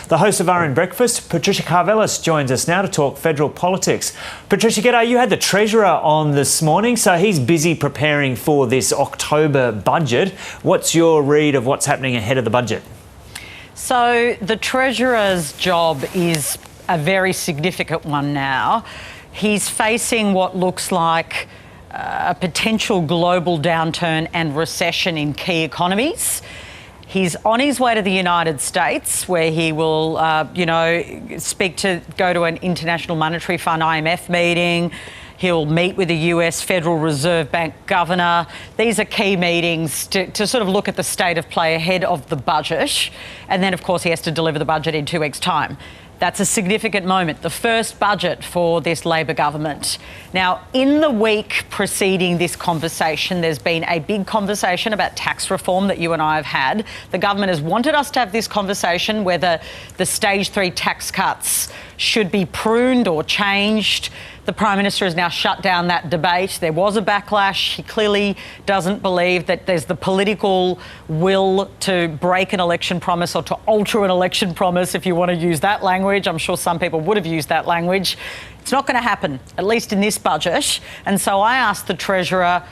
The host of RN Breakfast, Patricia Karvelas, joins us now to talk federal politics. Patricia, g'day. You had the Treasurer on this morning, so he's busy preparing for this October budget. What's your read of what's happening ahead of the budget? So the Treasurer's job is a very significant one now. He's facing what looks like a potential global downturn and recession in key economies. He's on his way to the United States, where he will, go to an International Monetary Fund, IMF meeting. He'll meet with the US Federal Reserve Bank governor. These are key meetings to sort of look at the state of play ahead of the budget. And then, of course, he has to deliver the budget in 2 weeks' time. That's a significant moment, the first budget for this Labor government. Now, in the week preceding this conversation, there's been a big conversation about tax reform that you and I have had. The government has wanted us to have this conversation whether the stage 3 tax cuts should be pruned or changed. The Prime Minister has now shut down that debate. There was a backlash. He clearly doesn't believe that there's the political will to break an election promise or to alter an election promise, if you want to use that language. I'm sure some people would have used that language. It's not going to happen, at least in this budget. And so I asked the Treasurer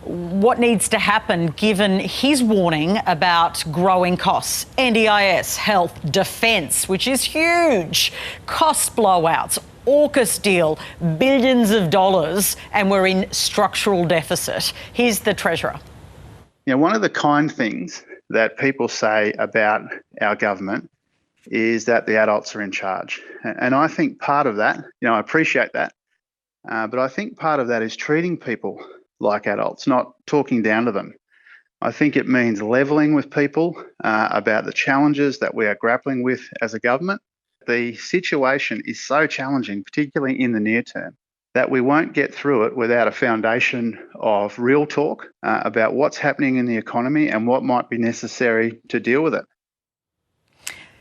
what needs to happen given his warning about growing costs, NDIS, health, defence, which is huge, cost blowouts, AUKUS deal, billions of dollars, and we're in structural deficit. Here's the Treasurer. One of the kind things that people say about our government is that the adults are in charge. And I think part of that, I appreciate that, but I think part of that is treating people like adults, not talking down to them. I think it means levelling with people about the challenges that we are grappling with as a government. The situation is so challenging, particularly in the near term, that we won't get through it without a foundation of real talk about what's happening in the economy and what might be necessary to deal with it.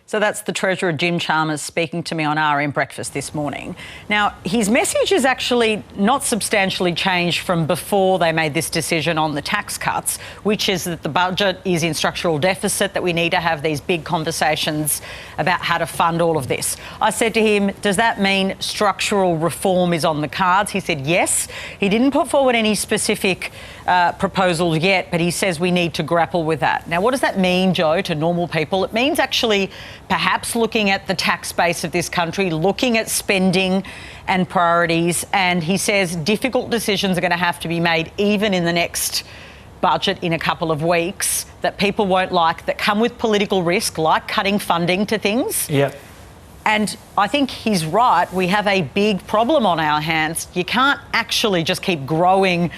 So that's the Treasurer, Jim Chalmers, speaking to me on RN Breakfast this morning. Now, his message is actually not substantially changed from before they made this decision on the tax cuts, which is that the budget is in structural deficit, that we need to have these big conversations about how to fund all of this. I said to him, does that mean structural reform is on the cards? He said yes. He didn't put forward any specific proposals yet, but he says we need to grapple with that. Now, what does that mean, Joe, to normal people? It means actually perhaps looking at the tax base of this country, looking at spending and priorities. And he says difficult decisions are going to have to be made even in the next budget in a couple of weeks that people won't like, that come with political risk, like cutting funding to things. Yep. And I think he's right. We have a big problem on our hands. You can't actually just keep growing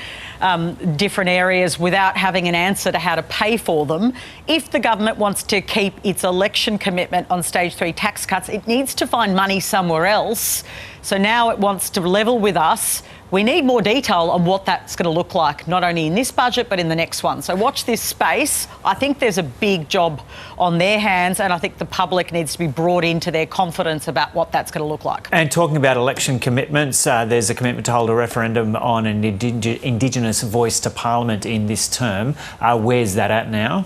different areas without having an answer to how to pay for them. If the government wants to keep its election commitment on stage 3 tax cuts, it needs to find money somewhere else. So now it wants to level with us. We need more detail on what that's going to look like, not only in this budget, but in the next one. So watch this space. I think there's a big job on their hands, and I think the public needs to be brought into their confidence about what that's going to look like. And talking about election commitments, there's a commitment to hold a referendum on an Indigenous voice to Parliament in this term. Where's that at now?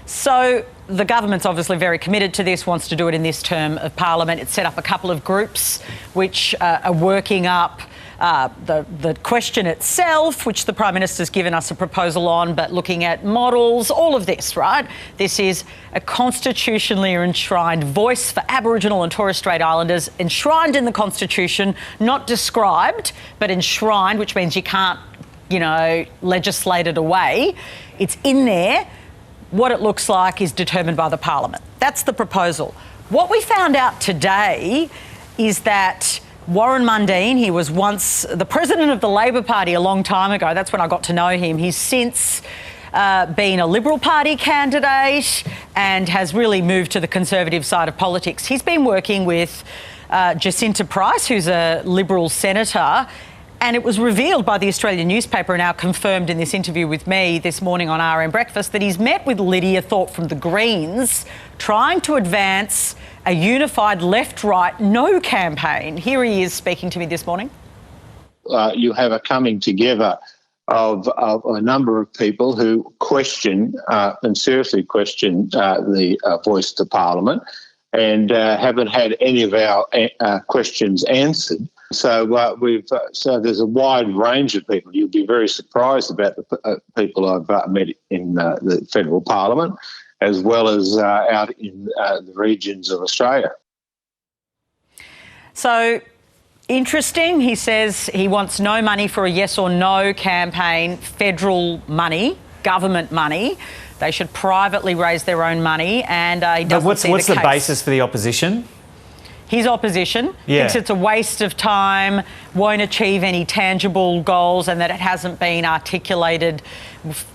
So the government's obviously very committed to this, wants to do it in this term of Parliament. It's set up a couple of groups which are working up the question itself, which the Prime Minister's given us a proposal on, but looking at models, all of this, right? This is a constitutionally enshrined voice for Aboriginal and Torres Strait Islanders, enshrined in the Constitution, not described, but enshrined, which means you can't, legislate it away. It's in there. What it looks like is determined by the Parliament. That's the proposal. What we found out today is that Warren Mundine, he was once the president of the Labor Party a long time ago. That's when I got to know him. He's since been a Liberal Party candidate and has really moved to the Conservative side of politics. He's been working with Jacinta Price, who's a Liberal senator, and it was revealed by the Australian newspaper and now confirmed in this interview with me this morning on RN Breakfast that he's met with Lydia Thorpe from the Greens trying to advance a unified left-right no campaign. Here he is speaking to me this morning. You have a coming together of a number of people who question and seriously question the voice to Parliament and haven't had any of our questions answered. So so there's a wide range of people. You'll be very surprised about the people I've met in the federal parliament, as well as out in the regions of Australia. So interesting. He says he wants no money for a yes or no campaign, federal money, government money. They should privately raise their own money, and he doesn't see what's the the case. basis for the opposition? His opposition thinks it's a waste of time, won't achieve any tangible goals, and that it hasn't been articulated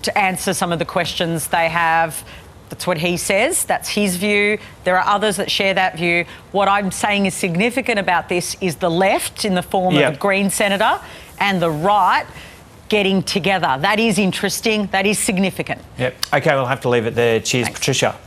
to answer some of the questions they have. That's what he says. That's his view. There are others that share that view. What I'm saying is significant about this is the left, in the form of a Green senator, and the right getting together. That is interesting. That is significant. Yep. OK, we'll have to leave it there. Cheers, Thanks. Patricia.